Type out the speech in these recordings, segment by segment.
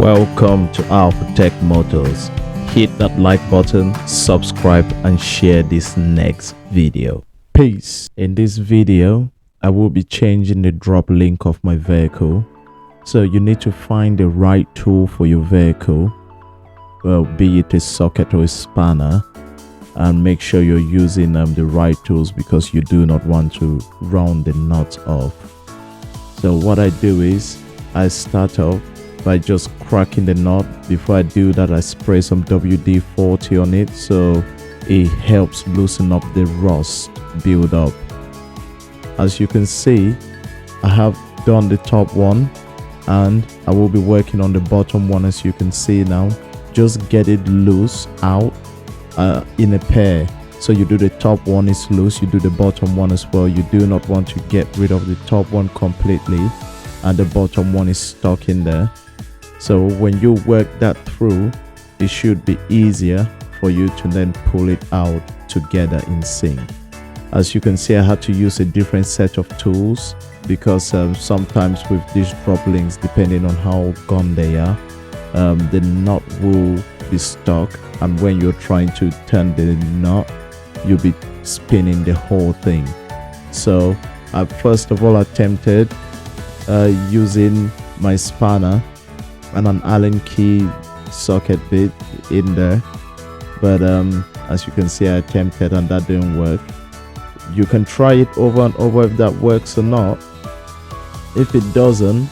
Welcome to Alpha Tech Motors. Hit that like button, subscribe and share this next video. Peace. In this video, I will be changing the drop link of my vehicle. So you need to find the right tool for your vehicle, well, be it a socket or a spanner, and make sure you're using the right tools because you do not want to round the nuts off. So what I do is I start off by just cracking the nut. Before I do that, I spray some WD-40 on it so it helps loosen up the rust build up. As you can see, I have done the top one and I will be working on the bottom one. As you can see now, just get it loose out in a pair. So you do the top one is loose, you do the bottom one as well. You do not want to get rid of the top one completely and the bottom one is stuck in there. So when you work that through, it should be easier for you to then pull it out together in sync. As you can see, I had to use a different set of tools because sometimes with these drop links, depending on how gone they are, the nut will be stuck, and when you're trying to turn the nut, you'll be spinning the whole thing. So I first of all attempted using my spanner and an Allen key socket bit in there, but as you can see, I attempted and that didn't work. You can try it over and over if that works or not. If it doesn't,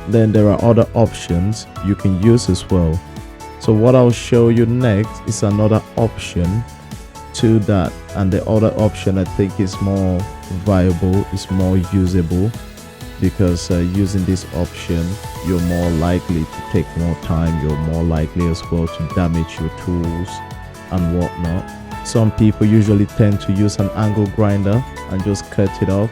then there are other options you can use as well. So what I'll show you next is another option to that, and the other option I think is more viable, is more usable, because using this option you're more likely to take more time, you're more likely as well to damage your tools and whatnot. Some people usually tend to use an angle grinder and just cut it off,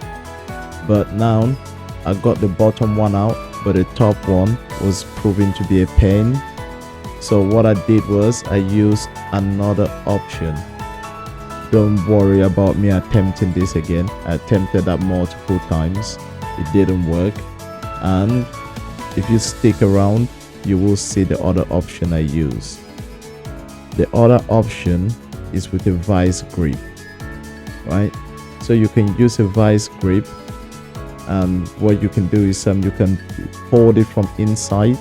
but now I got the bottom one out, but the top one was proving to be a pain. So what I did was I used another option. Don't worry about me attempting this again. I attempted that multiple times. It didn't work, and if you stick around, you will see the other option I use. The other option is with a vice grip, right? So you can use a vice grip, and what you can do is you can hold it from inside.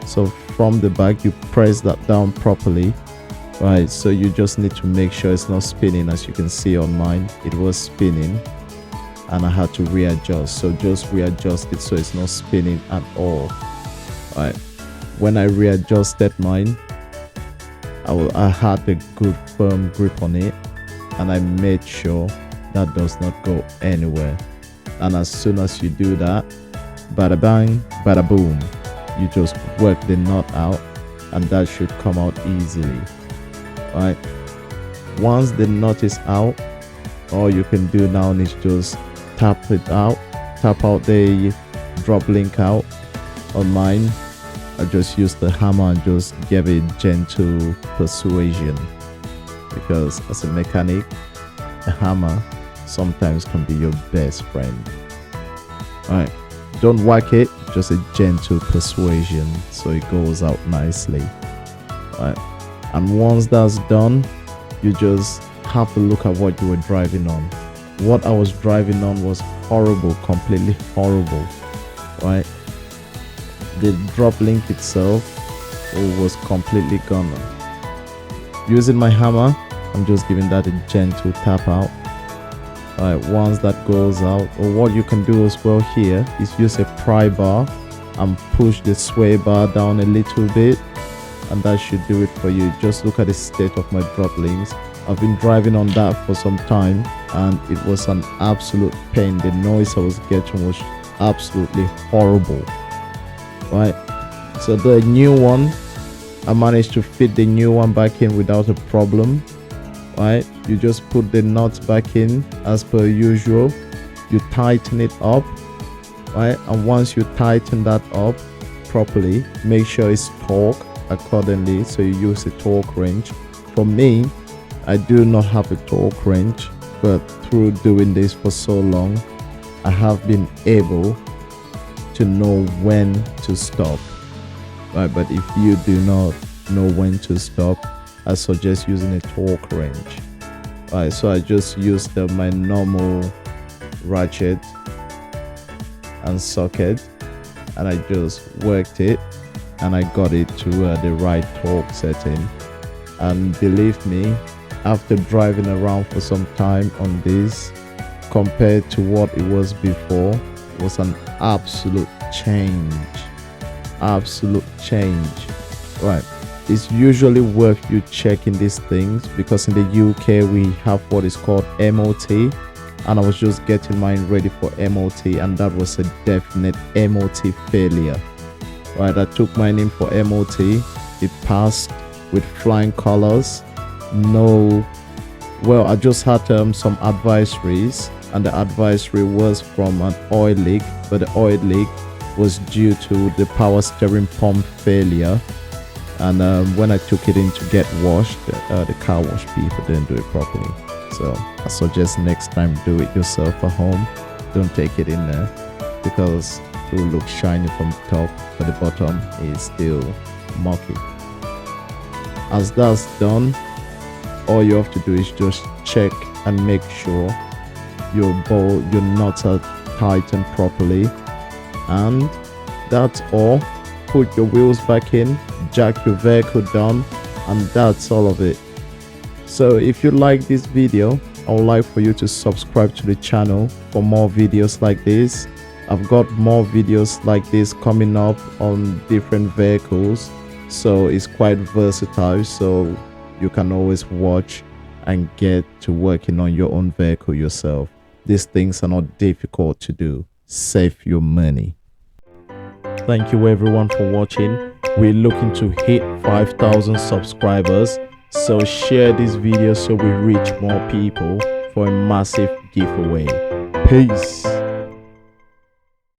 So from the back, you press that down properly, right? So you just need to make sure it's not spinning. As you can see on mine, it was spinning and I had to readjust. So just readjust it so it's not spinning at all. Right, when I readjusted mine, I had a good firm grip on it, and I made sure that does not go anywhere. And as soon as you do that, bada bang, bada boom, you just work the nut out and that should come out easily. Right, once the nut is out, all you can do now is just tap it out, tap out the drop link out. On mine, I just used the hammer and just gave it gentle persuasion, because as a mechanic, a hammer sometimes can be your best friend. Alright, don't whack it, just a gentle persuasion so it goes out nicely. Alright, and once that's done, you just have to look at what you were driving on. What I was driving on was horrible, completely horrible, right? The drop link itself was completely gone. Using my hammer, I'm just giving that a gentle tap out. Alright, once that goes out, or what you can do as well here is use a pry bar and push the sway bar down a little bit, and that should do it for you. Just look at the state of my drop links. I've been driving on that for some time and it was an absolute pain. The noise I was getting was absolutely horrible, right? So the new one, I managed to fit the new one back in without a problem, right? You just put the nuts back in as per usual, you tighten it up, right? And once you tighten that up properly, make sure it's torqued accordingly, so you use a torque wrench. For me, I do not have a torque wrench, but through doing this for so long, I have been able to know when to stop. right? But if you do not know when to stop, I suggest using a torque wrench. Right, so I just used my normal ratchet and socket, and I just worked it, and I got it to the right torque setting. And believe me, after driving around for some time on this, compared to what it was before, it was an absolute change. Right, it's usually worth you checking these things, because in the UK we have what is called MOT, and I was just getting mine ready for MOT, and that was a definite MOT failure. Right, I took mine in for MOT. It passed with flying colors. I just had some advisories, and the advisory was from an oil leak, but the oil leak was due to the power steering pump failure. And when I took it in to get washed, the car wash people didn't do it properly. So I suggest next time do it yourself at home. Don't take it in there, because it will look shiny from the top, but the bottom is still mucky. As that's done, all you have to do is just check and make sure your nuts are tightened properly, and that's all. Put your wheels back in, jack your vehicle down, and that's all of it. So if you like this video, I would like for you to subscribe to the channel for more videos like this. I've got more videos like this coming up on different vehicles, so it's quite versatile, so you can always watch and get to working on your own vehicle yourself. These things are not difficult to do. Save your money. Thank you everyone for watching. We're looking to hit 5,000 subscribers, so share this video so we reach more people for a massive giveaway. Peace.